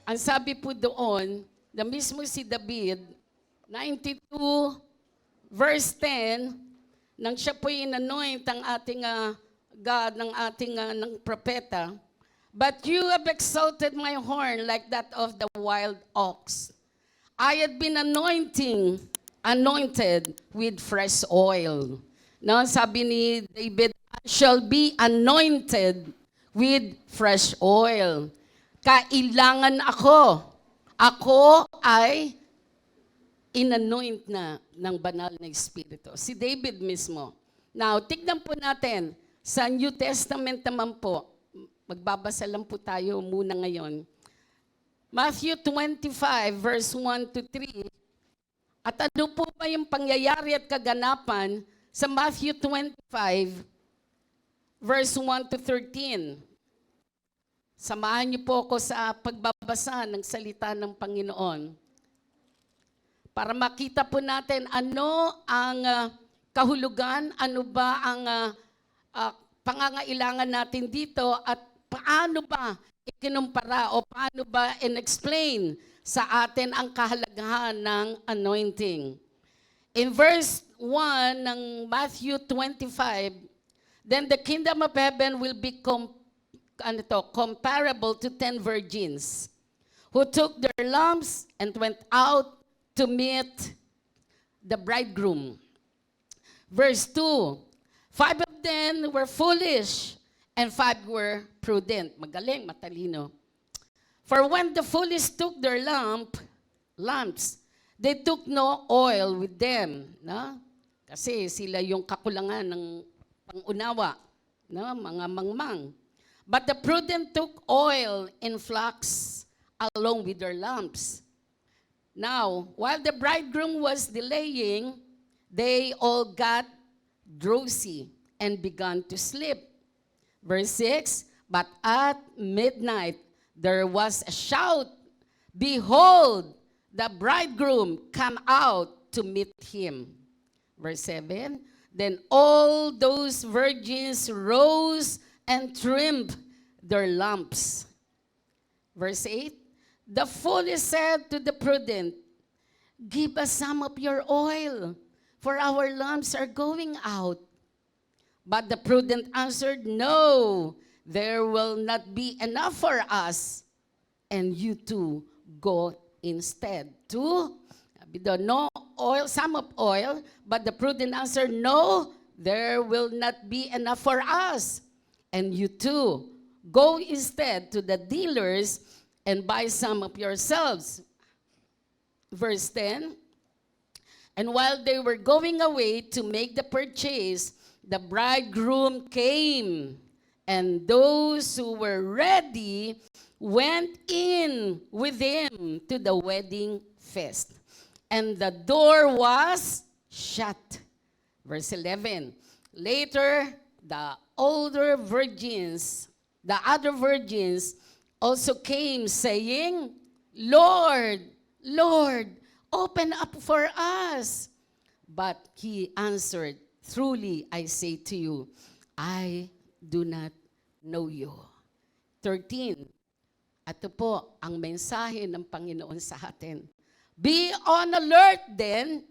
Ang sabi po doon, na mismo si David, 92 verse 10, nang siya po inanoint ang ating God, ng ating ng propeta, "But you have exalted my horn like that of the wild ox. I had been anointed with fresh oil." No, sabi ni David, "I shall be anointed with fresh oil." Kailangan ako. Ako ay inanoint na ng banal na Espiritu. Si David mismo. Now, tignan po natin sa New Testament naman po. Magbabasa lang po tayo muna ngayon. Matthew 25 verse 1 to 3. At ano po ba yung pangyayari at kaganapan sa Matthew 25 verse 1 to 13? Samahan niyo po ako sa pagbabasa ng salita ng Panginoon para makita po natin ano ang kahulugan, ano ba ang pangangailangan natin dito at paano ba ikinumpara o paano ba in-explain sa atin ang kahalagahan ng anointing. In verse 1 ng Matthew 25, "Then the kingdom of heaven will be comparable to 10 virgins who took their lamps and went out to meet the bridegroom." Verse 2, 5 of them were foolish and 5 were prudent. Magaling, matalino. "For when the foolish took their lamps, they took no oil with them." No? Kasi sila yung kakulangan ng pangunawa, no? Mga mangmang. "But the prudent took oil in flasks along with their lamps. Now, while the bridegroom was delaying, they all got drowsy and began to sleep." Verse 6, "But at midnight there was a shout, 'Behold, the bridegroom come out to meet him.'" Verse 7, "Then all those virgins rose and trimmed their lamps." Verse 8, "The foolish said to the prudent, 'Give us some of your oil, for our lamps are going out.' But the prudent answered, 'No, there will not be enough for us, and you too go instead to no oil, some of oil.' But the prudent answered, 'No, there will not be enough for us, and you too go instead to the dealers and buy some of yourselves.'" Verse 10, "And while they were going away to make the purchase, the bridegroom came, and those who were ready went in with him to the wedding feast. And the door was shut." Verse 11, "Later, the other virgins also came, saying, 'Lord, Lord, open up for us.' But he answered, 'Truly I say to you, I do not know you.'" 13, ito po ang mensahe ng Panginoon sa atin. "Be on alert then,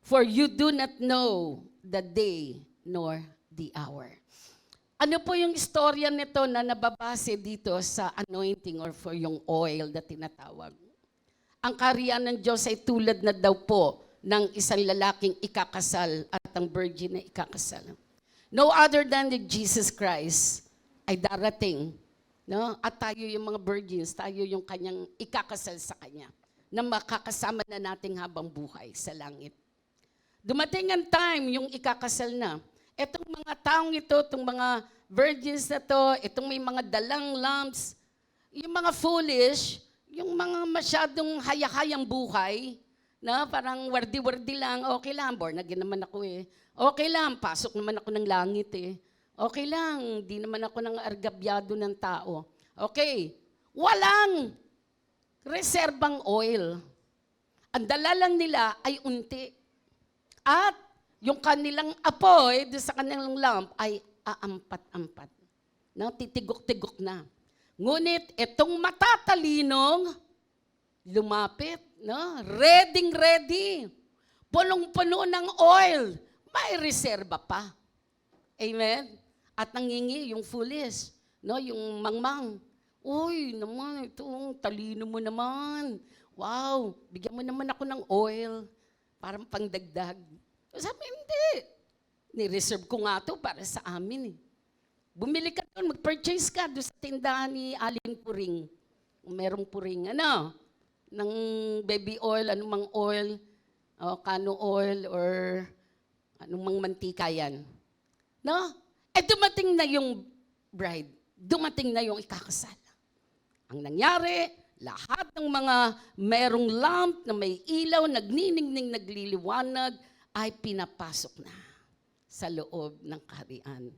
for you do not know the day nor the hour." Ano po yung istorya nito na nababase dito sa anointing or for yung oil na tinatawag? Ang kaharian ng Diyos ay tulad na daw po ng isang lalaking ikakasal at ang virgin na ikakasal. No other than the Jesus Christ ay darating. No? At tayo yung mga virgins, tayo yung kanyang ikakasal sa kanya na makakasama na nating habang buhay sa langit. Dumating ang time yung ikakasal na. Itong mga taong ito, itong mga virgins na to, itong may mga dalang lamps, yung mga foolish, yung mga masyadong hayahayang buhay, na parang wardi-wardi lang, okay lang, born again naman ako eh. Okay lang, pasok naman ako ng langit eh. Okay lang, di naman ako ng argabyado ng tao. Okay, walang reserbang oil. Ang dala lang nila ay unti. At yung kanilang apoy sa kanilang lamp ay aampat-ampat. No? Titigok-tigok na. Ngunit itong matatalinong lumapit, no? Ready. Punong-puno ng oil. May reserba pa. Amen? At nangingi yung foolish, no? Yung mangmang. Uy, naman, itong talino mo naman. Wow, bigyan mo naman ako ng oil. Parang pangdagdag. Sabi, hindi. Ni-reserve ko nga to para sa amin. Bumili ka doon, mag-purchase ka doon sa tindahan ni Aling Puring. Merong puring, ng baby oil, anumang oil, cano oil, or anumang mantika yan. No? Dumating na yung bride. Dumating na yung ikakasal. Ang nangyari, lahat ng mga merong lamp na may ilaw, nagniningning, nagliliwanag, ay pinapasok na sa loob ng kaharian.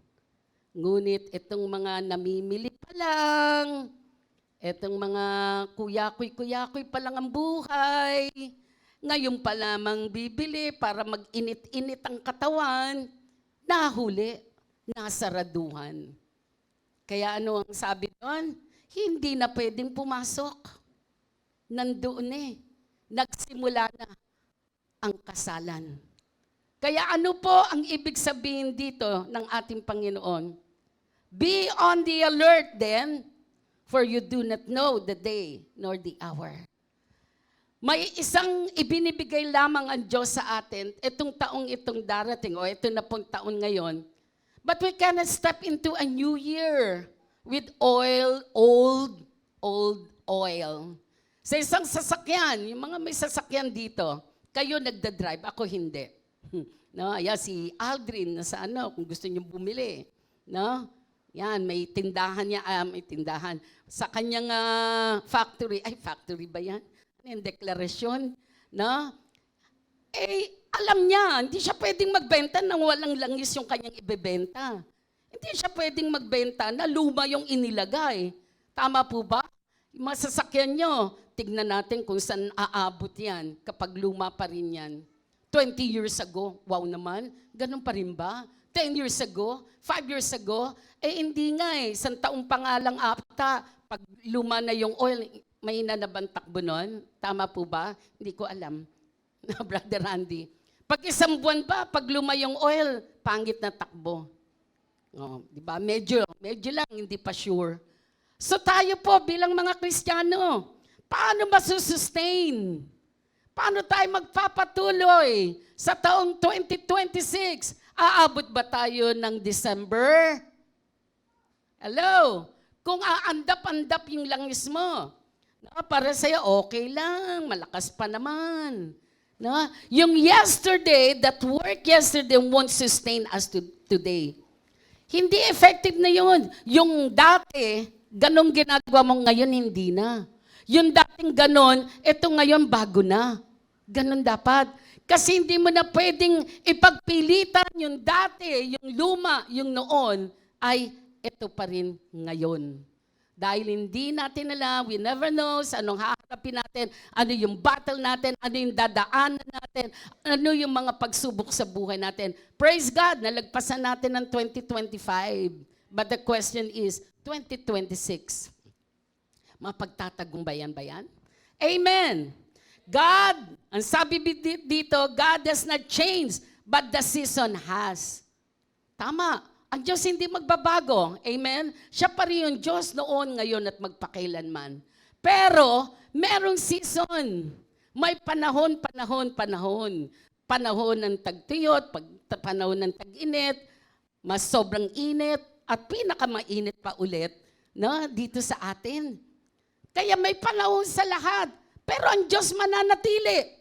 Ngunit itong mga namimili pa lang, itong mga kuyakoy pa lang ang buhay, ngayon pa lamang bibili para mag-init-init ang katawan, nahuli, nasaraduhan. Kaya ano ang sabi doon? Hindi na pwedeng pumasok. Nandoon nagsimula na ang kasalan. Kaya ano po ang ibig sabihin dito ng ating Panginoon? Be on the alert then, for you do not know the day nor the hour. May isang ibinibigay lamang ang Diyos sa atin, itong taong itong darating, o ito na pong taon ngayon. But we cannot step into a new year with old oil. Sa isang sasakyan, yung mga may sasakyan dito, kayo nagdadrive, ako hindi. No, ayan si Aldrin na sa kung gusto niyo bumili, no? Yan, may tindahan niya, may tindahan. Sa kanyang factory ba yan? Ano yung deklarasyon? No? Alam niya, hindi siya pwedeng magbenta nang walang langis yung kanyang ibebenta. Hindi siya pwedeng magbenta na luma yung inilagay. Tama po ba? Yung masasakyan nyo, tignan natin kung saan aabot yan kapag luma pa rin yan. 20 years ago, wow naman, ganun pa rin ba? 10 years ago, 5 years ago, hindi nga isang taong pangalang apta, pag luma na yung oil, may na bang takbo nun? Tama po ba? Hindi ko alam. Brother Randy. Pag isang buwan ba, pag luma yung oil, pangit na takbo. Di ba? Medyo lang, hindi pa sure. So tayo po bilang mga Kristiyano, paano masusustain? Paano tayo magpapatuloy sa taong 2026? Aabot ba tayo ng December? Hello? Kung aandap-andap yung langis mo, para sa'yo, okay lang, malakas pa naman. No? Yung yesterday, that work yesterday won't sustain us today. Hindi effective na yun. Yung dati, ganong ginagawa mo ngayon, hindi na. Yung dating ganon, ito ngayon bago na. Ganon dapat. Kasi hindi mo na pwedeng ipagpilitan yung dati, yung luma, yung noon, ay ito pa rin ngayon. Dahil hindi natin alam, we never know anong haharapin natin, ano yung battle natin, ano yung dadaanan natin, ano yung mga pagsubok sa buhay natin. Praise God, nalagpasan natin ng 2025. But the question is, 2026. Mapagtatagumpayan ba yan? Amen. God, ang sabi dito, God does not change, but the season has. Tama. Ang Diyos hindi magbabago. Amen? Siya pa rin yung Diyos noon, ngayon at magpakailanman. Pero, merong season. May panahon. Panahon ng tagtuyot, panahon ng tag-init, mas sobrang init, at pinakamainit pa ulit dito sa atin. Kaya may panahon sa lahat. Pero ang Diyos mananatili.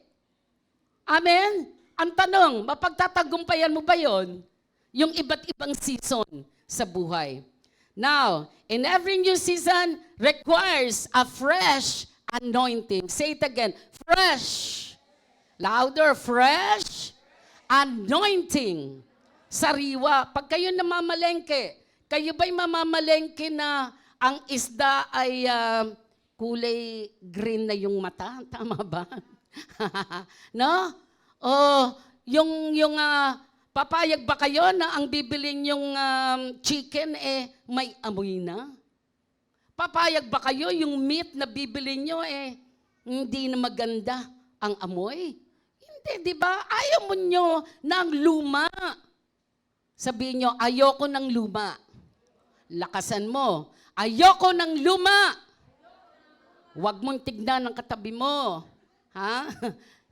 Amen? Ang tanong, mapagtatagumpayan mo ba yon? Yung iba't ibang season sa buhay. Now, in every new season requires a fresh anointing. Say it again, fresh. Louder, fresh anointing. Sariwa. Pag kayo namamalengke, kayo ba'y mamamalengke na ang isda ay kulay green na yung mata? Tama ba? No? Papayag ba kayo na ang bibilin yung chicken may amoy na? Papayag ba kayo yung meat na bibili nyo hindi na maganda ang amoy? Hindi, di ba? Ayaw mo nyo ng luma. Sabihin nyo, ayoko ng luma. Lakasan mo, ayoko ng luma. Huwag mong tignan ang katabi mo. Ha?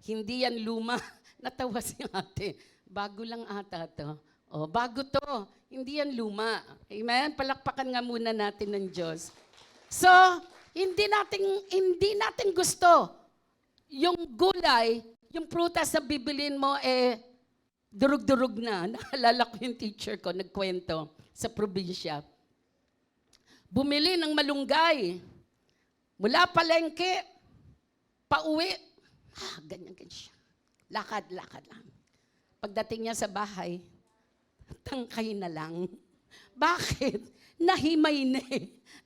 Hindi yan luma. Natawa si ate. Bago lang ata to. O, bago to. Hindi yan luma. Amen? Palakpakan nga muna natin ng Diyos. So, hindi natin gusto yung gulay, yung prutas na bibilin mo durug-durug na. Naalala ko yung teacher ko, nagkwento sa probinsya. Bumili ng malunggay. Mula palengke, pauwi. Ganyan siya. Lakad lang. Pagdating niya sa bahay, tangkay na lang. Bakit? Nahimay na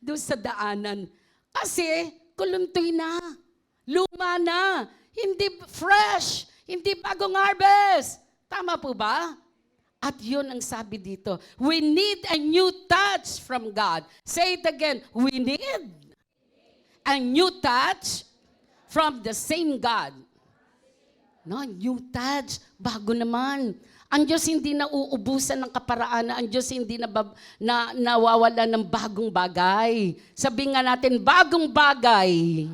doon sa daanan. Kasi kuluntoy na, luma na, hindi fresh, hindi bagong harvest. Tama po ba? At yun ang sabi dito, we need a new touch from God. Say it again, we need a new touch from the same God. No, new touch, bago naman. Ang Diyos hindi nauubusan ng kaparaanan. Ang Diyos hindi nawawala ng bagong bagay. Sabihin nga natin, bagong bagay.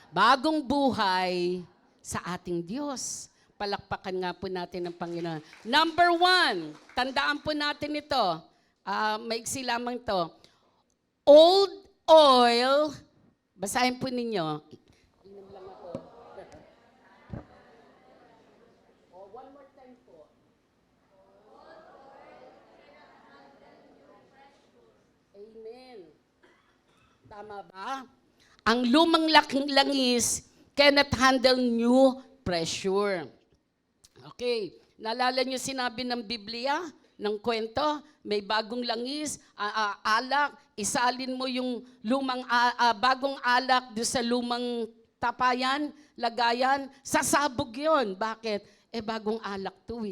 Bagong buhay sa ating Diyos. Palakpakan nga po natin ang Panginoon. Number 1, tandaan po natin ito. Maiksi lamang to. Old oil, basahin po ninyo. Tama ba? Ang lumang langis cannot handle new pressure. Okay. Naalala niyo sinabi ng Biblia, ng kwento, may bagong langis, alak, isalin mo yung lumang bagong alak doon sa lumang tapayan, lagayan, sasabog yun. Bakit? Bagong alak to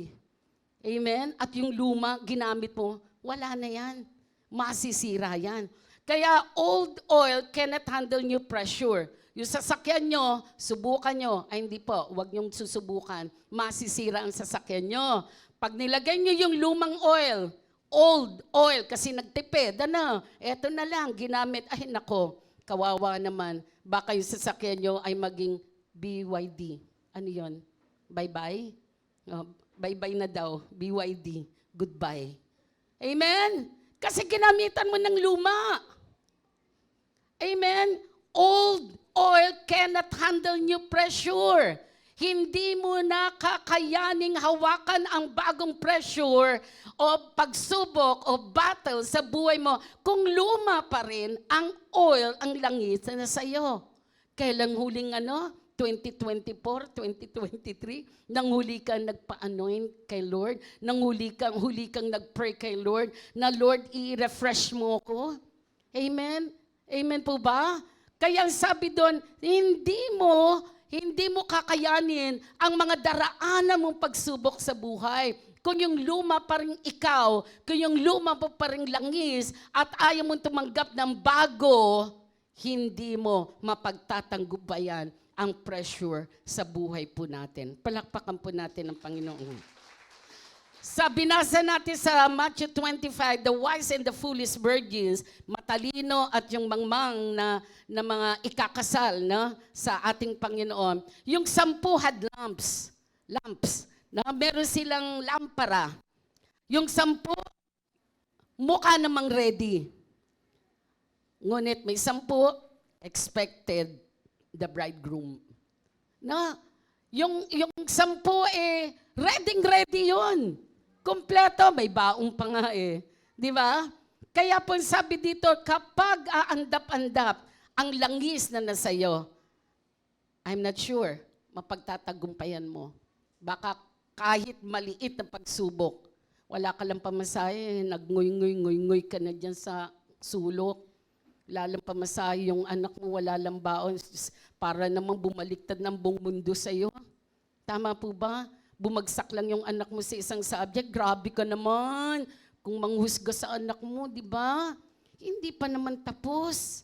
Amen? At yung luma, ginamit mo, wala na yan. Masisira yan. Kaya old oil cannot handle new pressure. Yung sasakyan nyo, subukan nyo. Ay hindi po, huwag nyong susubukan. Masisira ang sasakyan nyo. Pag nilagay nyo yung lumang oil, old oil, kasi nagtipid, eto na lang, ginamit. Ay nako, kawawa naman. Baka yung sasakyan nyo ay maging BYD. Ano yon? Bye-bye? Bye-bye na daw, BYD. Goodbye. Amen? Kasi ginamitan mo ng luma. Amen? Old oil cannot handle new pressure. Hindi mo na kakayaning hawakan ang bagong pressure o pagsubok o battle sa buhay mo kung luma pa rin ang oil, ang langis na sa'yo. Kailang huling 2024, 2023, nang huli kang nagpa-anoint kay Lord, nang huli kang nag-pray kay Lord, na Lord, i-refresh mo ko. Amen? Amen po ba? Kaya sabi doon, hindi mo kakayanin ang mga daraanan mong pagsubok sa buhay. Kung yung luma pa rin ikaw, kung yung luma pa rin langis, at ayaw mong tumanggap ng bago, hindi mo mapagtatanggubayan ang pressure sa buhay po natin. Palakpakan po natin ang Panginoon. Sa binasa natin sa Matthew 25, the wise and the foolish virgins, matalino at yung mangmang na mga ikakasal sa ating Panginoon. Yung 10 lamps, na meron silang lampara. Yung 10, mukha namang ready. Ngunit may 10, expected the bridegroom. Yung 10 ready yun. Kompleto, may baong pa nga Di ba? Kaya po sabi dito, kapag aandap-andap ang langis na nasayo, I'm not sure, mapagtatagumpayan mo. Baka kahit maliit na pagsubok, wala ka lang pamasahe, nagnguy-nguy ka na dyan sa sulok. Lalang pamasahe yung anak mo, wala lang baon, para namang bumaliktad ng buong mundo sa'yo. Tama po ba? Bumagsak lang yung anak mo sa isang subject, grabe ka naman. Kung manghusga sa anak mo, di ba? Hindi pa naman tapos.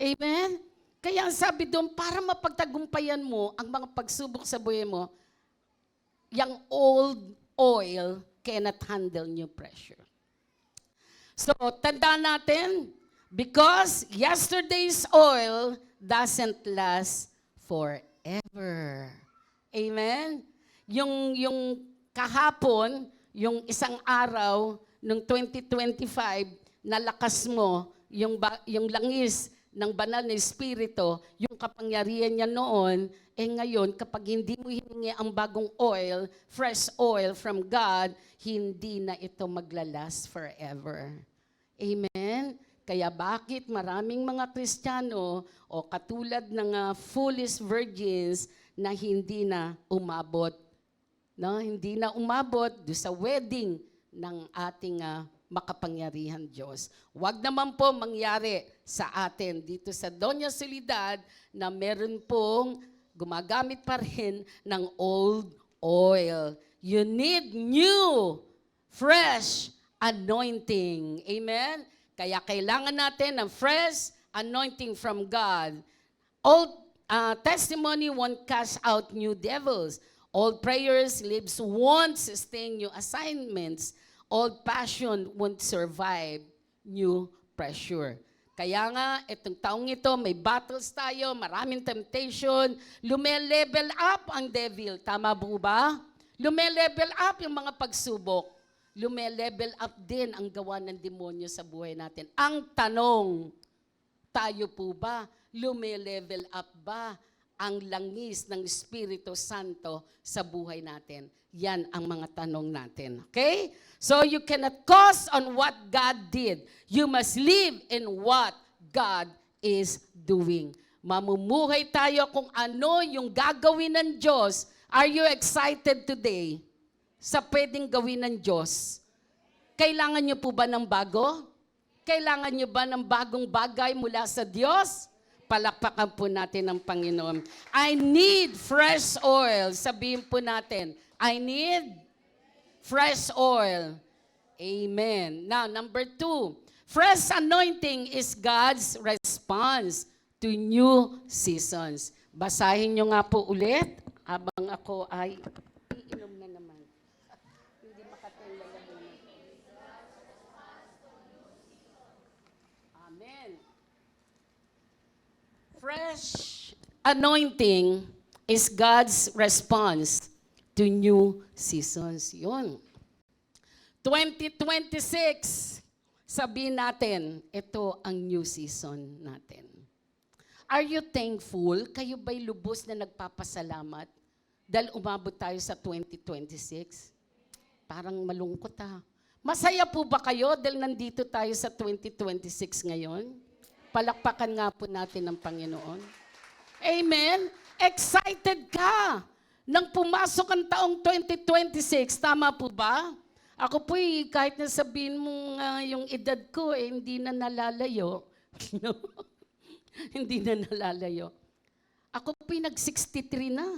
Amen? Kaya ang sabi doon, para mapagtagumpayan mo ang mga pagsubok sa buhay mo, yung old oil cannot handle new pressure. So, tandaan natin, because yesterday's oil doesn't last forever. Amen? Yung kahapon, yung isang araw, nung 2025, nalakas mo, yung langis ng banal na espiritu, yung kapangyarihan niya noon, ngayon, kapag hindi mo hiningi ang bagong oil, fresh oil from God, hindi na ito maglalast forever. Amen? Kaya bakit maraming mga Kristiyano o katulad ng foolish virgins na hindi na umabot, no? Hindi na umabot do sa wedding ng ating makapangyarihan Diyos. Huwag naman po mangyari sa atin dito sa Doña Soledad na meron pong gumagamit pa rin ng old oil. You need new, fresh anointing. Amen? Kaya kailangan natin ng fresh anointing from God. Old testimony won't cast out new devils. Old prayers, lips won't sustain new assignments. Old passion won't survive new pressure. Kaya nga, itong taong ito, may battles tayo, maraming temptation, lume-level up ang devil. Tama po ba? Lume-level up yung mga pagsubok. Lume-level up din ang gawa ng demonyo sa buhay natin. Ang tanong, tayo po ba? Lume-level up ba ang langis ng Espiritu Santo sa buhay natin? Yan ang mga tanong natin. Okay? So you cannot cause on what God did. You must live in what God is doing. Mamumuhay tayo kung ano yung gagawin ng Diyos. Are you excited today sa pwedeng gawin ng Diyos? Kailangan niyo po ba ng bago? Kailangan niyo ba ng bagong bagay mula sa Diyos? Palakpakan po natin ang Panginoon. I need fresh oil. Sabihin po natin, I need fresh oil. Amen. Now, number 2, fresh anointing is God's response to new seasons. Basahin nyo nga po ulit habang ako ay iinom na naman. Hindi makatulala naman. Amen. Fresh anointing is God's response to new seasons. Yun. 2026, sabihin natin, ito ang new season natin. Are you thankful? Kayo ba'y lubos na nagpapasalamat dahil umabot tayo sa 2026? Parang malungkot Masaya po ba kayo dahil nandito tayo sa 2026 ngayon? Palakpakan nga po natin ang Panginoon. Amen? Excited ka nang pumasok ang taong 2026. Tama po ba? Ako po kahit na sabihin mo yung edad ko, hindi na nalalayo. Hindi na nalalayo. Ako po nag-63 na.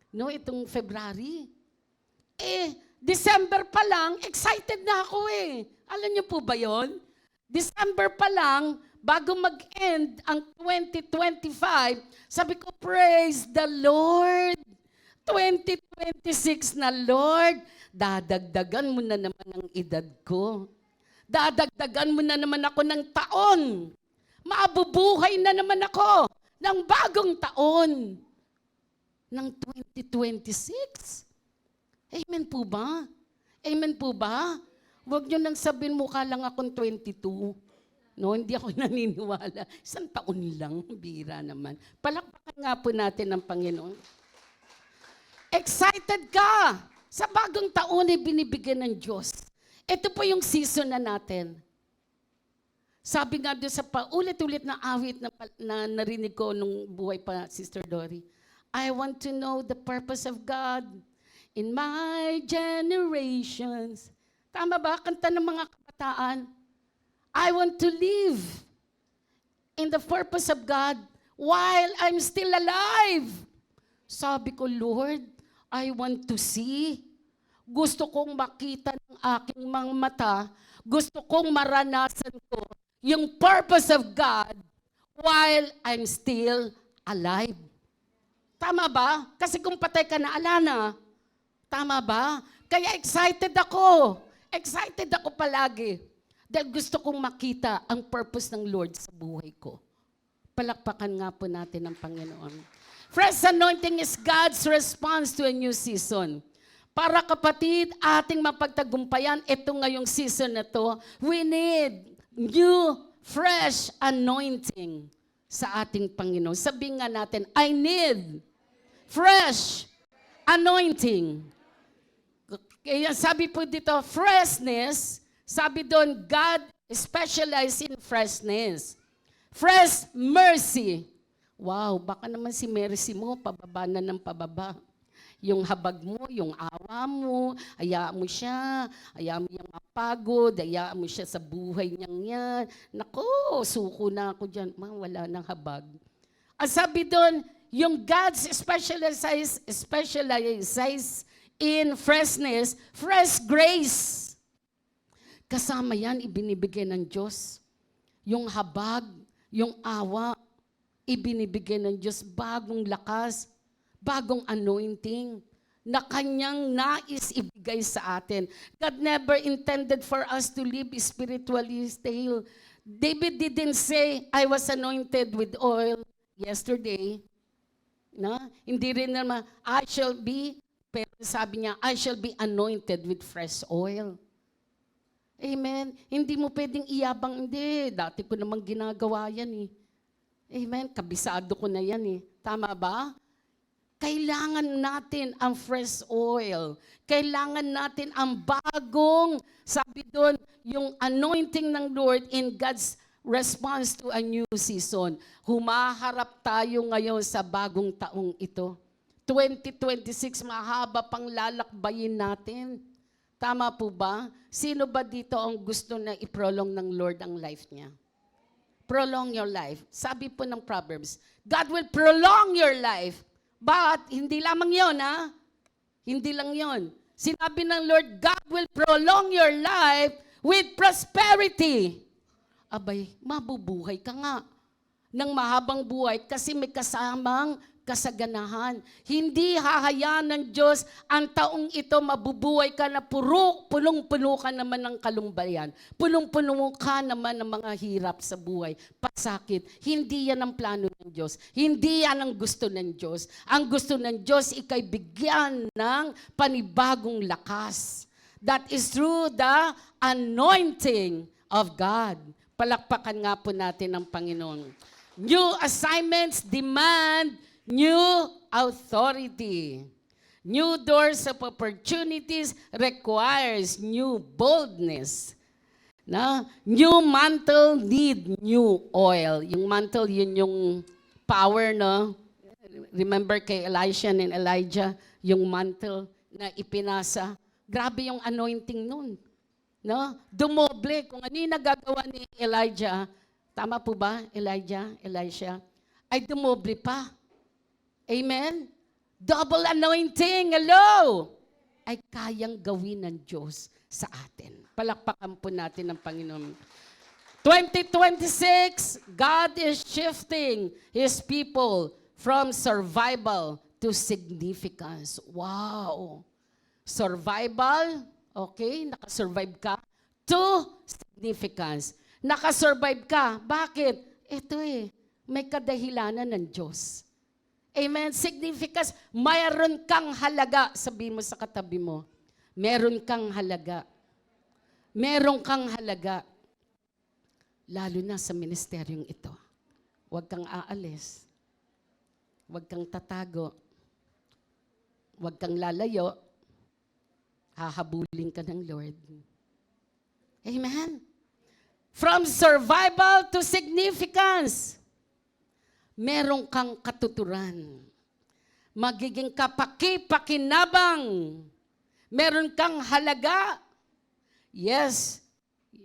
No, itong February. December pa lang, excited na ako Alam niyo po ba yon? December pa lang, bago mag-end ang 2025, sabi ko, praise the Lord. 2026 na, Lord, dadagdagan mo na naman ang edad ko. Dadagdagan mo na naman ako ng taon. Mabubuhay na naman ako ng bagong taon ng 2026. Amen po ba? Amen po ba? Huwag nyo nang sabihin, mukha lang akong 22. No, hindi ako naniniwala. Isang taon lang, bira naman. Palakpakan nga po natin ang Panginoon. Excited ka sa bagong taon ay binibigyan ng Diyos. Ito po yung season na natin. Sabi nga doon sa paulit-ulit na awit na narinig ko nung buhay pa, Sister Dory, I want to know the purpose of God in my generations. Tama ba? Kanta ng mga kabataan. I want to live in the purpose of God while I'm still alive. Sabi ko, Lord, I want to see. Gusto kong makita ng aking mga mata. Gusto kong maranasan ko yung purpose of God while I'm still alive. Tama ba? Kasi kung patay ka na, ala na. Tama ba? Kaya excited ako. Excited ako palagi. Dahil gusto kong makita ang purpose ng Lord sa buhay ko. Palakpakan nga po natin ang Panginoon. Fresh anointing is God's response to a new season. Para kapatid, ating mapagtagumpayan, ito ngayong season na to, we need new, fresh anointing sa ating Panginoon. Sabihin nga natin, I need fresh anointing. Kaya sabi po dito, freshness, sabi doon, God specializes in freshness. Fresh mercy. Wow, baka naman si mercy mo, pababa na ng pababa. Yung habag mo, yung awa mo, hayaan mo siya, hayaan mo yung mapagod, hayaan mo siya sa buhay niyang yan. Naku, suko na ako dyan. Wala nang habag. Ang sabi doon, yung God's specializes in freshness, fresh grace. Kasama yan, ibinibigay ng Diyos. Yung habag, yung awa, ibinibigay ng Diyos, bagong lakas, bagong anointing na kanyang nais ibigay sa atin. God never intended for us to live spiritually stale. David didn't say, I was anointed with oil yesterday. Na? Hindi rin naman, I shall be, pero sabi niya, I shall be anointed with fresh oil. Amen. Hindi mo pwedeng iyabang, hindi. Dati ko namang ginagawa yan eh. Amen. Kabisado ko na yan eh. Tama ba? Kailangan natin ang fresh oil. Kailangan natin ang bagong, sabi doon, yung anointing ng Lord in God's response to a new season. Humaharap tayo ngayon sa bagong taong ito. 2026, mahaba pang lalakbayin natin. Tama po ba? Sino ba dito ang gusto na i-prolong ng Lord ang life niya? Prolong your life. Sabi po ng Proverbs, God will prolong your life. But, hindi lamang yon, ha? Hindi lang yon. Sinabi ng Lord, God will prolong your life with prosperity. Abay, mabubuhay ka nga ng mahabang buhay kasi may kasamang kasaganahan. Hindi hahayaan ng Diyos ang taong ito mabubuhay ka na punong-puno ka naman ng kalumbayan. Punong-puno ka naman ng mga hirap sa buhay, pasakit. Hindi yan ang plano ng Diyos. Hindi yan ang gusto ng Diyos. Ang gusto ng Diyos, ikay bigyan ng panibagong lakas. That is through the anointing of God. Palakpakan nga po natin ang Panginoon. New assignments demand new authority. New doors of opportunities requires new boldness. Na? New mantle need new oil. Yung mantle, yun yung power, no? Remember kay Elisha and Elijah, yung mantle na ipinasa. Grabe yung anointing nun. No? Dumoble. Kung ano yung nagagawa ni Elijah, tama po ba, Elijah, Elisha? Ay dumoble pa. Amen? Double anointing, hello! Ay kayang gawin ng Diyos sa atin. Palakpakan po natin ang Panginoon. 2026, God is shifting His people from survival to significance. Wow! Survival, okay, nakasurvive ka, to significance. Nakasurvive ka, bakit? Ito may kadahilanan ng Diyos. Amen. Significance, mayroon kang halaga. Sabi mo sa katabi mo, meron kang halaga. Meron kang halaga. Lalo na sa ministeryong ito. Huwag kang aalis. Huwag kang tatago. Huwag kang lalayo. Hahabulin ka ng Lord. Amen. From survival to significance. Meron kang katuturan. Magiging kapaki-pakinabang. Meron kang halaga. Yes,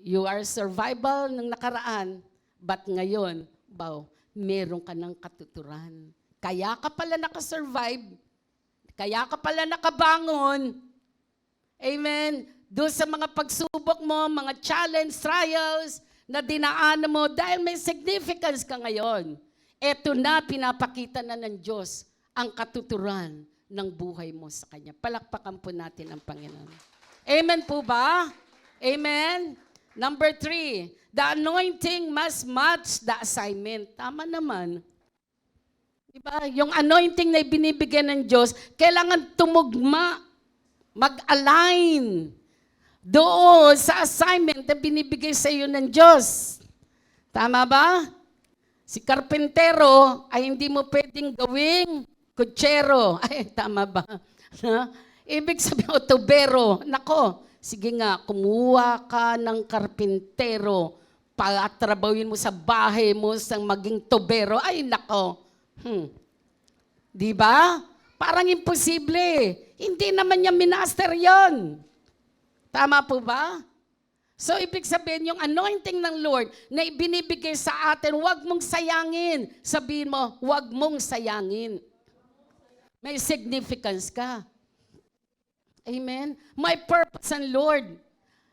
you are survival ng nakaraan, but ngayon, meron ka ng katuturan. Kaya ka pala nakasurvive. Kaya ka pala nakabangon. Amen. Doon sa mga pagsubok mo, mga challenge, trials, na dinaanan mo dahil may significance ka ngayon. Eto na, pinapakita na ng Diyos ang katuturan ng buhay mo sa Kanya. Palakpakan po natin ang Panginoon. Amen po ba? Amen? Number 3, the anointing must match the assignment. Tama naman. Diba? Yung anointing na binibigay ng Diyos, kailangan tumugma, mag-align doon sa assignment na binibigay sa iyo ng Diyos. Tama ba? Si karpentero ay hindi mo pwedeng gawing kutsero. Ay, tama ba? Ibig sabihin, tubero. Nako, sige nga, kumuha ka ng karpentero, patrabawin mo sa bahay mo sang maging tubero. Ay, nako. Di ba? Parang imposible. Hindi naman niya minaster yon. Tama po ba? So, ibig sabihin, yung anointing ng Lord na ibinibigay sa atin, huwag mong sayangin. Sabihin mo, huwag mong sayangin. May significance ka. Amen? May purpose ang Lord.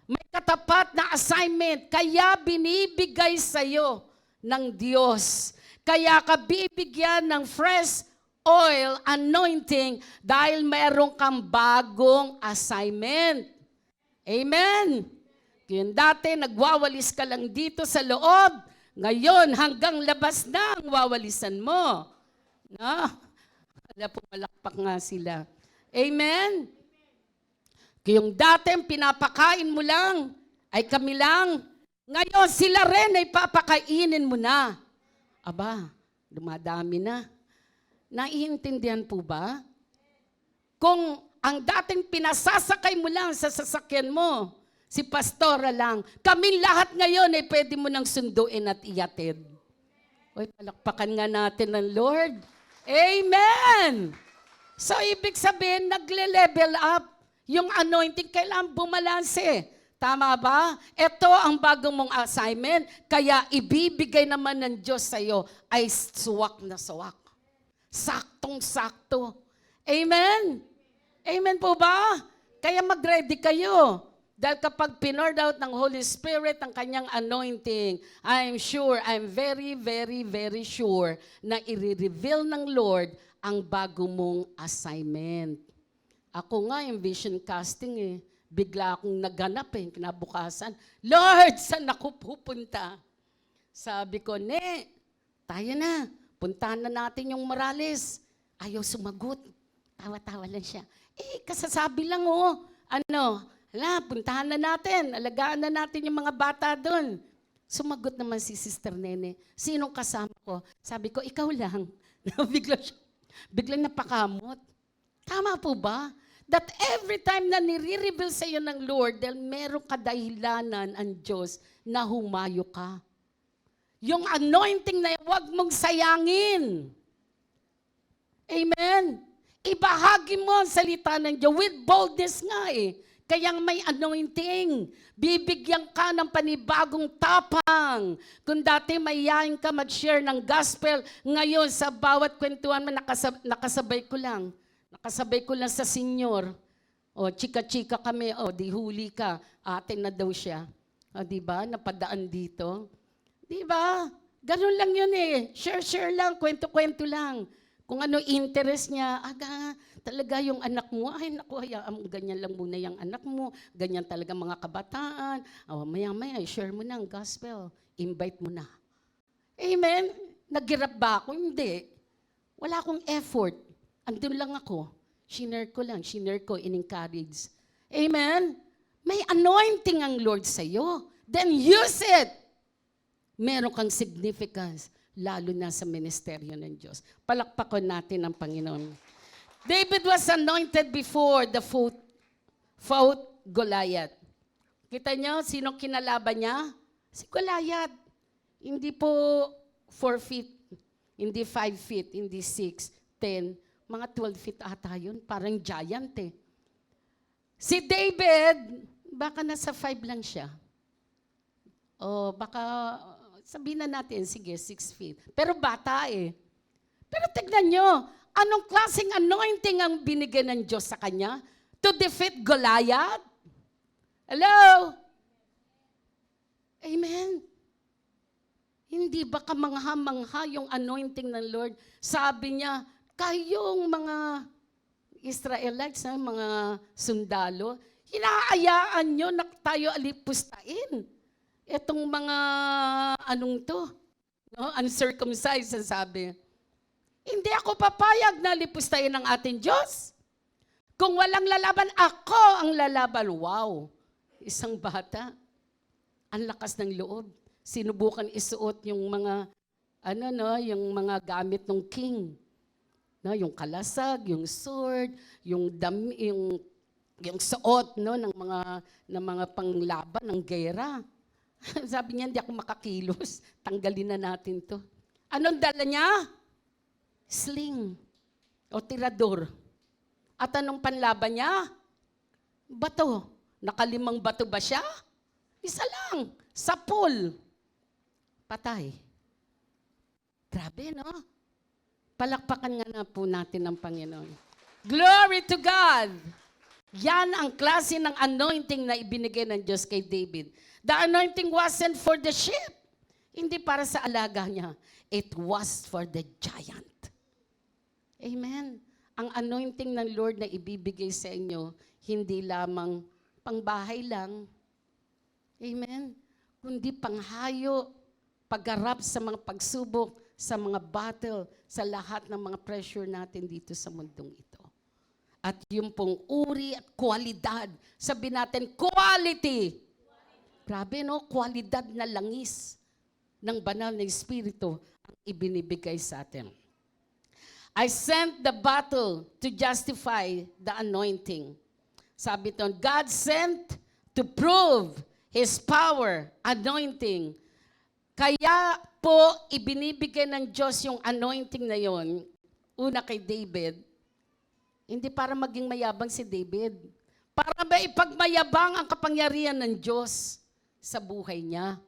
May katapat na assignment. Kaya binibigay sa'yo ng Diyos. Kaya ka bibigyan ng fresh oil anointing dahil mayroon kang bagong assignment. Amen? Kung dati nagwawalis ka lang dito sa loob, ngayon hanggang labas na ang wawalisan mo. No? Pumalakpak nga sila. Amen? Kung dati pinapakain mo lang, ay kami lang. Ngayon sila rin ay papakainin mo na. Aba, dumadami na. Naiintindihan po ba? Kung ang dating pinasasakay mo lang sa sasakyan mo, si pastora lang, kami lahat ngayon ay pwede mo nang sunduin at iatid. Uy, palakpakan nga natin ng Lord. Amen! So, ibig sabihin, nagle-level up. Yung anointing, kailangan bumalanse. Tama ba? Ito ang bagong mong assignment, kaya ibibigay naman ng Diyos sa iyo ay suwak na suwak. Saktong-sakto. Amen? Amen po ba? Kaya mag-ready kayo. Dahil kapag pinord out ng Holy Spirit ang kanyang anointing, I'm very, very, very sure na i-reveal ng Lord ang bago mong assignment. Ako nga, yung vision casting bigla akong naganap kinabukasan. Lord, saan ako pupunta? Sabi ko, tayo na. Puntahan na natin yung Morales. Ayaw sumagot. Tawa-tawa lang siya. Kasasabi lang puntahan na natin. Alagaan na natin yung mga bata doon. Sumagot naman si Sister Nene. Sinong kasama ko? Sabi ko, ikaw lang. Biglang napakamot. Tama po ba? That every time na nire-reveal sa iyo ng Lord, dahil meron kadahilanan ang Diyos na humayo ka. Yung anointing na huwag mong sayangin. Amen? Ibahagi mo ang salita ng Diyos with boldness nga Kaya may anointing. Bibigyan ka ng panibagong tapang. Kung dati mayayain ka mag-share ng gospel, ngayon sa bawat kwentuhan mo, nakasabay ko lang. Nakasabay ko lang sa senior. Chika-chika kami. Di huli ka. Atin na daw siya. Diba? Napadaan dito. Diba? Ganun lang yun Share lang. Kwento-kwento lang. Kung ano interest niya, talaga yung anak mo, naku, ganyan lang muna yung anak mo, ganyan talaga mga kabataan. Maya-maya, share mo na ang gospel. Invite mo na. Amen? Naghirap ba ako? Hindi. Wala akong effort. Andun lang ako. Shinare ko, in-encourage. Amen? May anointing ang Lord sa'yo. Then use it. Meron kang significance, lalo na sa ministeryo ng Diyos. Palakpakan natin ang Panginoon. David was anointed before the fought Goliath. Kita niyo, sino kinalaban niya? Si Goliath. Hindi po 4 feet, hindi 5 feet, hindi 6, 10, mga 12 feet ata yun. Parang giant Si David, baka nasa 5 lang siya. Baka sabihin na natin, sige, 6 feet. Pero bata Pero tignan nyo, anong klaseng anointing ang binigay ng Diyos sa kanya? To defeat Goliath? Hello? Amen? Hindi ba kamangha-mangha yung anointing ng Lord? Sabi niya, kayong mga Israelites, mga sundalo, hinaayaan nyo na tayo alipustain. Itong mga anong to, no? Uncircumcised, sabi. Hindi ako papayag na alipustain ng ating Diyos. Kung walang lalaban, ako ang lalaban. Wow! Isang bata, ang lakas ng loob. Sinubukan isuot yung mga, yung mga gamit ng king. No, yung kalasag, yung sword, yung suot, no, ng mga panglaban ng gera. Sabi niya, hindi ako makakilos. Tanggalin na natin to. Anong dala niya? Sling o tirador. At anong panlaban niya? Bato. Nakalimang bato ba siya? Isa lang. Sapul. Patay. Grabe, no? Palakpakan nga na po natin ang Panginoon. Glory to God! Yan ang klase ng anointing na ibinigay ng Diyos kay David. The anointing wasn't for the sheep. Hindi para sa alaga niya. It was for the giant. Amen. Ang anointing ng Lord na ibibigay sa inyo, hindi lamang pangbahay lang. Amen. Kundi panghayo, pagharap sa mga pagsubok, sa mga battle, sa lahat ng mga pressure natin dito sa mundong ito. At yung pong uri at kwalidad, sabi natin, quality. Grabe, no? Kwalidad na langis ng banal na Espiritu ang ibinibigay sa atin. I sent the battle to justify the anointing. Sabi ito, God sent to prove His power, anointing. Kaya po, ibinibigay ng Diyos yung anointing na yon, una kay David, hindi para maging mayabang si David, para maipagmayabang ang kapangyarihan ng Diyos sa buhay niya.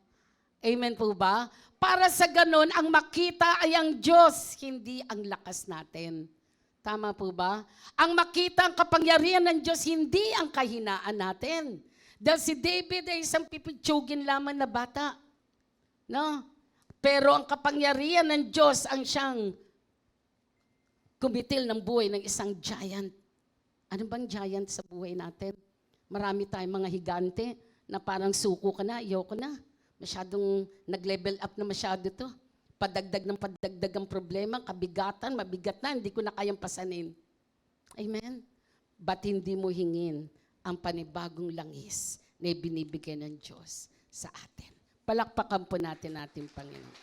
Amen po ba? Para sa ganon, ang makita ay ang Diyos, hindi ang lakas natin. Tama po ba? Ang makita ang kapangyarihan ng Diyos, hindi ang kahinaan natin. Dahil si David ay isang pipitsugin lamang na bata. No? Pero ang kapangyarihan ng Diyos ang siyang kumitil ng buhay ng isang giant. Ano bang giant sa buhay natin? Marami tayong mga higante na parang suko ka na, ayoko na. Masyadong nag-level up na masyado to. Padagdag ng padagdag ang problema, kabigatan, mabigat na, hindi ko na kayang pasanin. Amen? Ba't hindi mo hingin ang panibagong langis na ibinibigay ng Diyos sa atin? Palakpakan po natin ating Panginoon.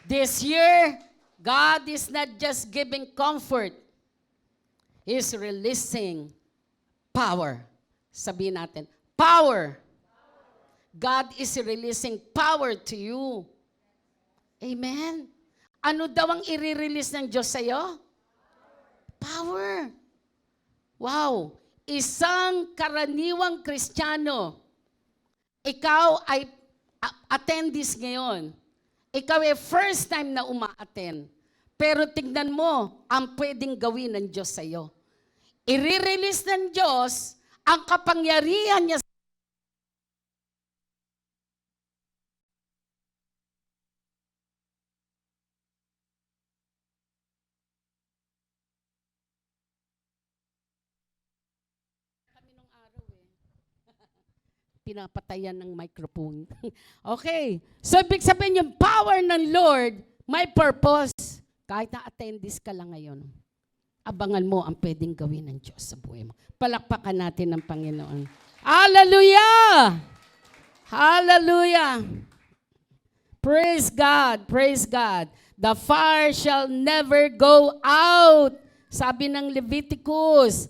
This year, God is not just giving comfort. He's releasing power. Sabihin natin, power. God is releasing power to you. Amen? Ano daw ang i-release ng Diyos sa'yo? Power. Wow. Isang karaniwang Kristiyano, ikaw ay attendees ngayon. Ikaw ay first time na uma-attend. Pero tignan mo ang pwedeng gawin ng Diyos sa'yo. I-release ng Diyos ang kapangyarihan niya. Pinapatayan ng microphone. Okay. So, ibig sabihin yung power ng Lord, may purpose. Kahit na-attendees ka lang ngayon, abangan mo ang pwedeng gawin ng Diyos sa buhay mo. Palakpakan natin ng Panginoon. Hallelujah! Hallelujah! Praise God! Praise God! The fire shall never go out. Sabi ng Leviticus,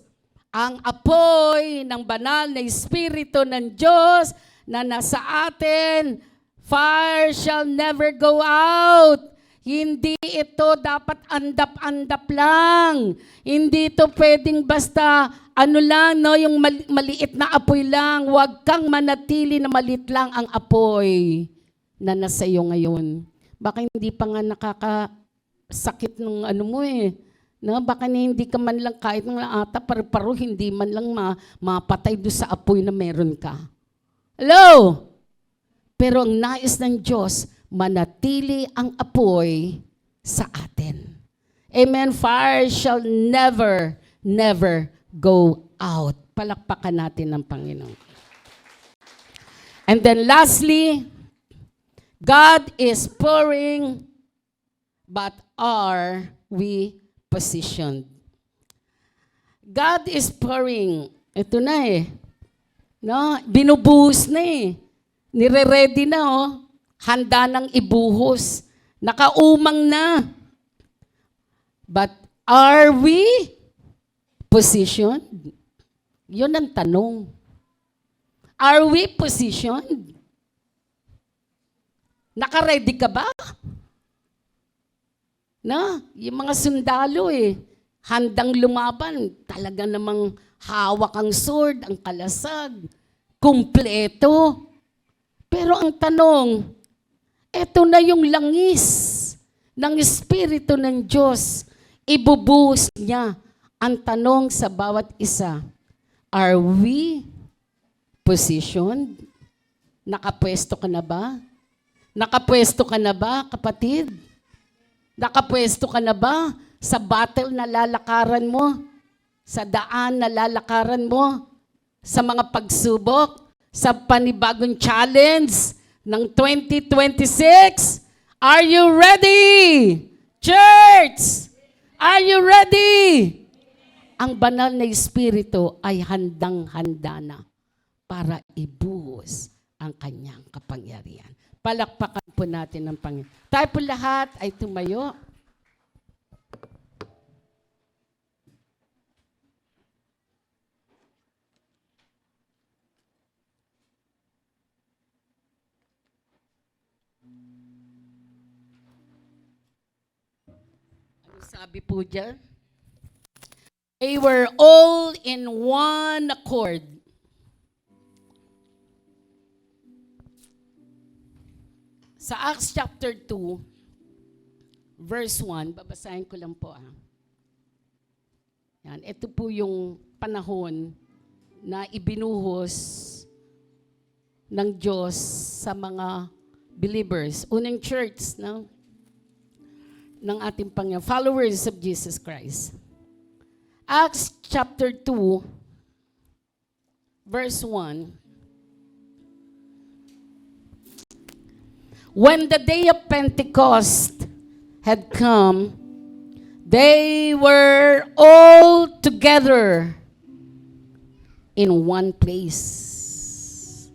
ang apoy ng banal na Espiritu ng Diyos na nasa atin, fire shall never go out. Hindi ito dapat andap-andap lang. Hindi ito pwedeng basta yung maliit na apoy lang. Huwag kang manatili na maliit lang ang apoy na nasa iyo ngayon. Baka hindi pa nga nakakasakit ng No, baka hindi ka man lang kahit ng ata paru-paro, hindi man lang mapatay doon sa apoy na meron ka. Hello? Pero ang nais ng Diyos, manatili ang apoy sa atin. Amen. Fire shall never, never go out. Palakpakan natin ng Panginoon. And then lastly, God is pouring, but are we positioned? God is pouring. Ito na eh. No? Binubuhos na eh. Nire-ready na oh. Handa nang ibuhos. Nakaumang na. But are we positioned? Yun ang tanong. Are we positioned? Naka-ready ka ba? Na, yung mga sundalo eh, handang lumaban, talaga namang hawak ang sword, ang kalasag, kumpleto. Pero ang tanong, eto na yung langis ng Espiritu ng Diyos, ibubuhos niya. Ang tanong sa bawat isa, are we positioned? Nakapwesto ka na ba? Nakapwesto ka na ba, kapatid? Nakapwesto ka na ba sa battle na lalakaran mo? Sa daan na lalakaran mo? Sa mga pagsubok? Sa panibagong challenge ng 2026? Are you ready? Church! Are you ready? Ang banal na Espiritu ay handang-handa na para ibuhos ang kanyang kapangyarihan. Palakpakan po natin ng Panginoon. Tayo po lahat ay tumayo. Ano sabi po dyan? They were all in one accord. Sa Acts chapter 2, verse 1, babasahin ko lang po. Yan, ito po yung panahon na ibinuhos ng Diyos sa mga believers, unang church ng ating Panginoon, followers of Jesus Christ. Acts chapter 2, verse 1. When the day of Pentecost had come, they were all together in one place.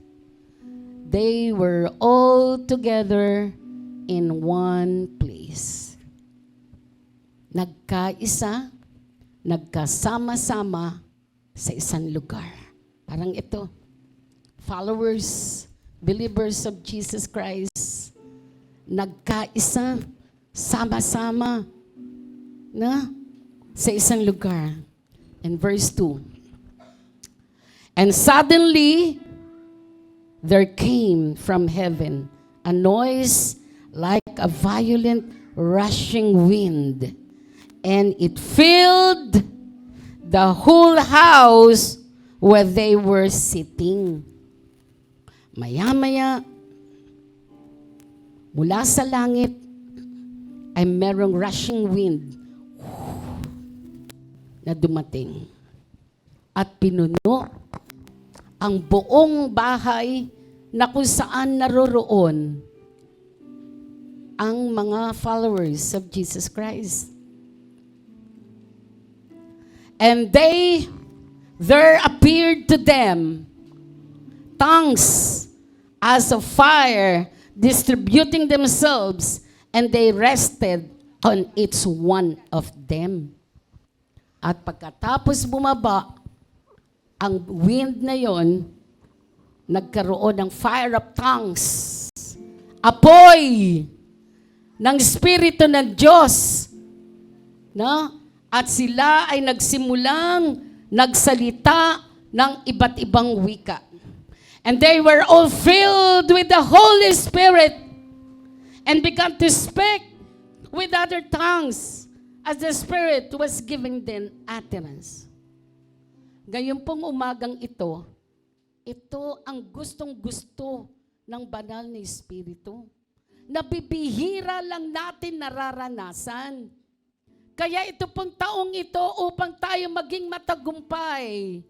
They were all together in one place. Nagkaisa, nagkasama-sama sa isang lugar. Parang ito, followers, believers of Jesus Christ, nagkaisa, sama-sama na sa isang lugar. And verse 2. And suddenly, there came from heaven a noise like a violent rushing wind, and it filled the whole house where they were sitting. Maya-maya, mula sa langit ay merong rushing wind na dumating at pinuno ang buong bahay na kung saan naroroon ang mga followers of Jesus Christ. And there appeared to them tongues as of fire, distributing themselves, and they rested on each one of them. At pagkatapos bumaba, ang wind na yon, nagkaroon ng fire of tongues, apoy ng Espiritu ng Diyos, no? At sila ay nagsimulang nagsalita ng iba't ibang wika. And they were all filled with the Holy Spirit and began to speak with other tongues as the Spirit was giving them utterance. Ngayon pong umagang ito ang gustong-gusto ng banal na Espiritu. na bibihira lang natin nararanasan. Kaya ito pong taong ito upang tayo maging matagumpay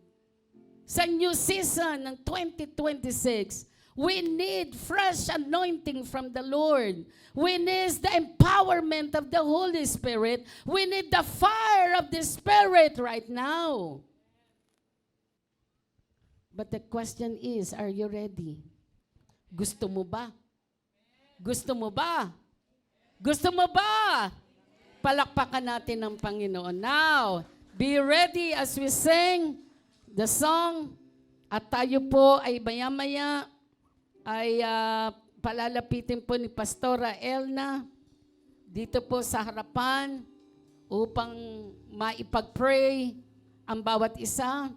sa new season ng 2026, we need fresh anointing from the Lord. We need the empowerment of the Holy Spirit. We need the fire of the Spirit right now. But the question is, are you ready? Gusto mo ba? Gusto mo ba? Gusto mo ba? Palakpakan natin ang Panginoon. Now, be ready as we sing the song. At tayo po ay maya-maya ay palalapitin po ni Pastora Elna dito po sa harapan upang maipag-pray ang bawat isa.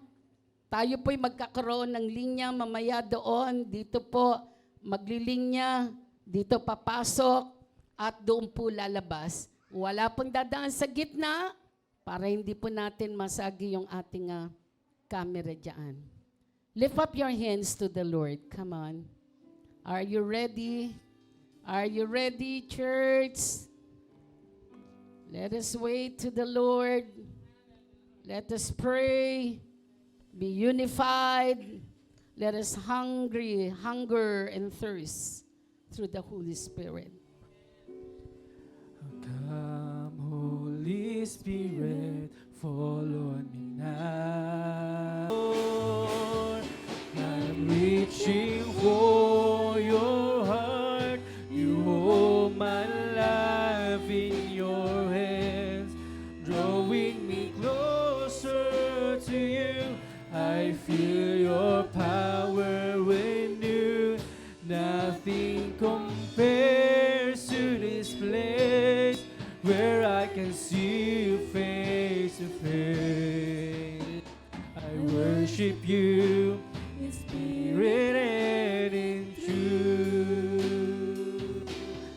Tayo po'y magkakaroon ng linya mamaya doon. Dito po maglilinya, dito papasok, at doon po lalabas. Wala pong dadaan sa gitna para hindi po natin masagi yung ating camera dyan. Lift up your hands to the Lord. Come on. Are you ready? Are you ready, church? Let us wait to the Lord. Let us pray. Be unified. Let us hunger and thirst through the Holy Spirit. Come, Holy Spirit, fall on me now. Lord, I'm reaching for your heart. You hold my life in your hands, drawing me closer to you. I feel your power renew. Nothing compares to this place where I can see you face to face. I worship you in spirit and in truth.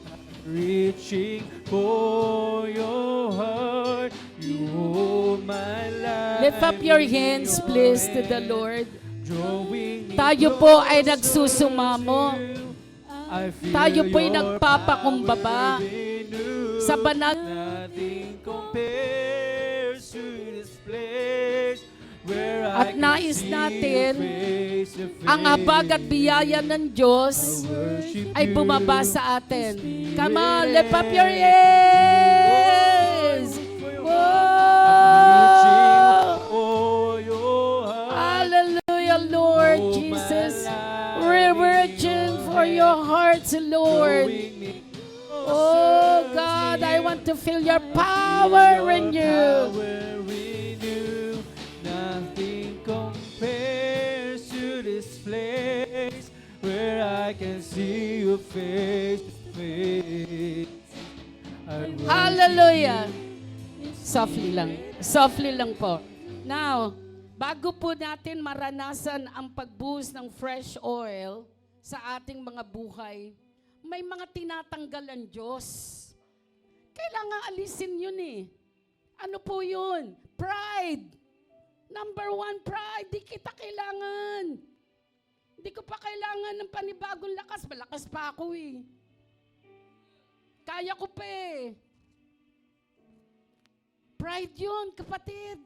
I'm reaching for your heart. You hold my life. Lift up your hands, please, to the Lord. Drawing me Tayo po ay closer nagsusumamo. to you. I feel Tayo po'y your nagpapakumbaba power renew. sa banal. Nothing compares to this place where At I can nais see natin you face to face. ang habag at biyaya ng Diyos I worship ay you bumaba sa atin. in Come on, spirit lift up your and hands. truth. Whoa! Oh, your heart. Hallelujah, Lord Oh, my Jesus. life We're in reaching your for your hands. hearts, Lord. Drawing me Oh closer God, to I you. want to feel your Feel power in your you. power renew. Nothing compares to this place where I can see you face to face. I worship Hallelujah. you. Softly lang po. Now, bago po natin maranasan ang pagbuhos ng fresh oil sa ating mga buhay, may mga tinatanggal ang Diyos. Kailangan alisin yun eh. Ano po yun? Pride. Number 1, pride. Di kita kailangan. Di ko pa kailangan ng panibagong lakas. Malakas pa ako eh. Kaya ko pa eh. Pride yun, kapatid.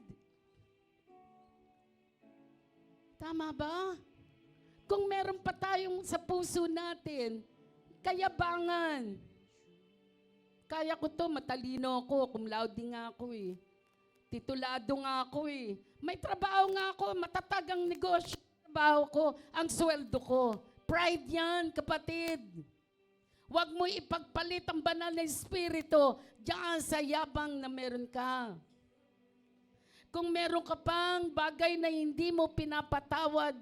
Tama ba? Kung meron pa tayong sa puso natin, kayabangan. Kaya ko to, matalino ako, cum laude nga ako eh. Titulado nga ako eh. May trabaho nga ako, matatag ang negosyo, trabaho ko, ang sweldo ko. Pride yan, kapatid. Huwag mo ipagpalit ang banal na espiritu diyan sa yabang na meron ka. Kung meron ka pang bagay na hindi mo pinapatawad,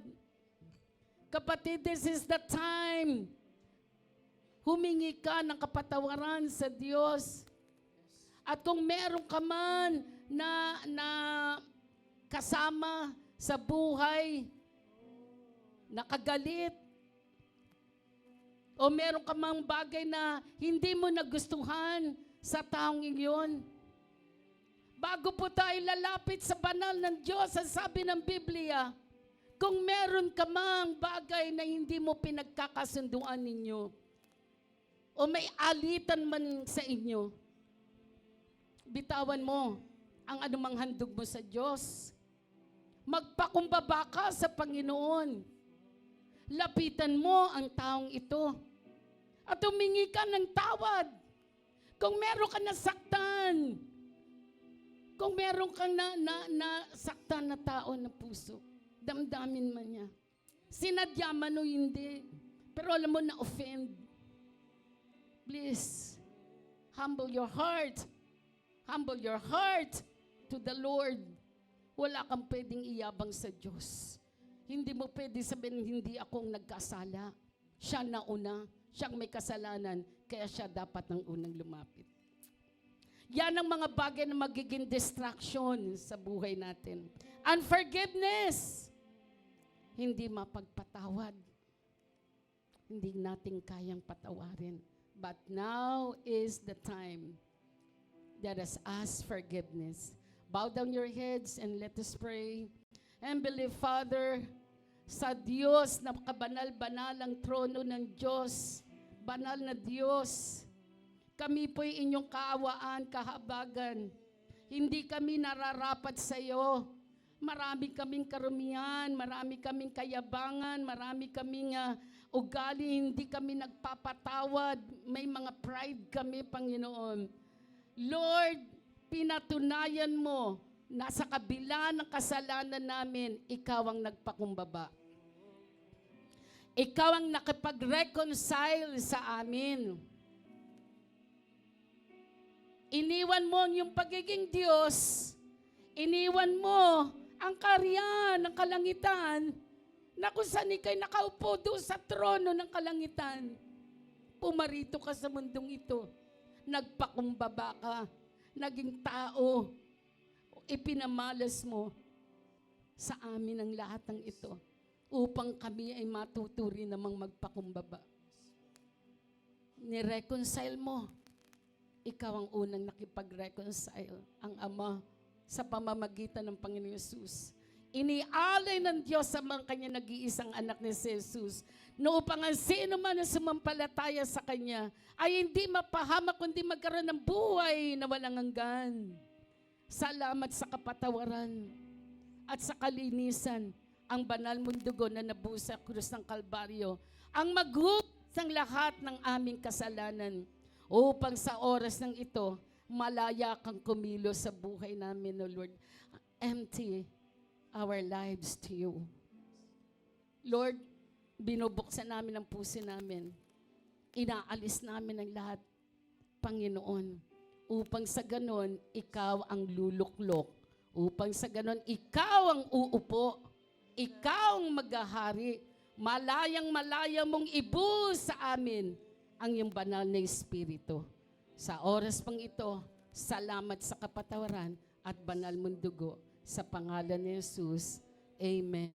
kapatid, this is the time. Humingi ka ng kapatawaran sa Diyos. At kung meron ka man na kasama sa buhay, nakagalit, o meron ka mang bagay na hindi mo nagustuhan sa taong iyon, bago po tayo lalapit sa banal ng Diyos, ang sabi ng Biblia, kung meron ka mang bagay na hindi mo pinagkakasunduan ninyo, o may alitan man sa inyo, bitawan mo ang anumang handog mo sa Diyos. Magpakumbaba ka sa Panginoon. Lapitan mo ang taong ito. At humingi ka ng tawad. Kung meron ka nasaktan, kung meron kang nasaktan na tao na puso, damdamin man niya. Sinadya man o hindi, pero alam mo na-offend. Please, humble your heart. Humble your heart to the Lord. Wala kang pwedeng iyabang sa Diyos. Hindi mo pwede sabihin, hindi akong nagkasala. Siya na una, siyang may kasalanan, kaya siya dapat ng unang lumapit. Yan ang mga bagay na magiging distraction sa buhay natin. Unforgiveness. Hindi mapagpatawad. Hindi natin kayang patawarin. But now is the time. Let us ask forgiveness. Bow down your heads and let us pray. And believe, Father, sa Diyos na kabanal-banalang trono ng Diyos, banal na Diyos, kami po'y inyong kaawaan, kahabagan. Hindi kami nararapat sa iyo. Marami kaming karumihan, marami kaming kayabangan, marami kaming ugali, hindi kami nagpapatawad. May mga pride kami, Panginoon. Lord, pinatunayan mo na sa kabila ng kasalanan namin, ikaw ang nagpakumbaba. Ikaw ang nakipag-reconcile sa amin. Iniwan mo yung pagiging Diyos, iniwan mo ang karya ng kalangitan na kung saan ika'y nakaupo doon sa trono ng kalangitan. Pumarito ka sa mundong ito. Nagpakumbaba ka. Naging tao. Ipinamalas mo sa amin ang lahat ng ito upang kami ay matuturi namang magpakumbaba. Nireconcile mo. Ikaw ang unang nakipag-reconcile, ang Ama, sa pamamagitan ng Panginoon Yesus. Inialay ng Diyos sa mga kanya nag-iisang anak ni Jesus na upang ang sino man na sumampalataya sa Kanya ay hindi mapahamak kundi magkaroon ng buhay na walang hanggan. Salamat sa kapatawaran at sa kalinisan ang banal mong dugo na nabuhos sa krus ng Kalbaryo ang maghugas ng lahat ng aming kasalanan upang sa oras ng ito malaya kang kumilos sa buhay namin, O Lord. Empty our lives to you. Lord, binubuksan namin ang puso namin. Inaalis namin ang lahat, Panginoon, upang sa ganon, ikaw ang luluklok. Upang sa ganon, ikaw ang uupo. Ikaw ang maghahari. Malayang malaya mong ibuhos sa amin ang iyong banal na Espiritu. Sa oras pang ito, salamat sa kapatawaran at banal mong dugo. Sa pangalan ni Jesus, Amen.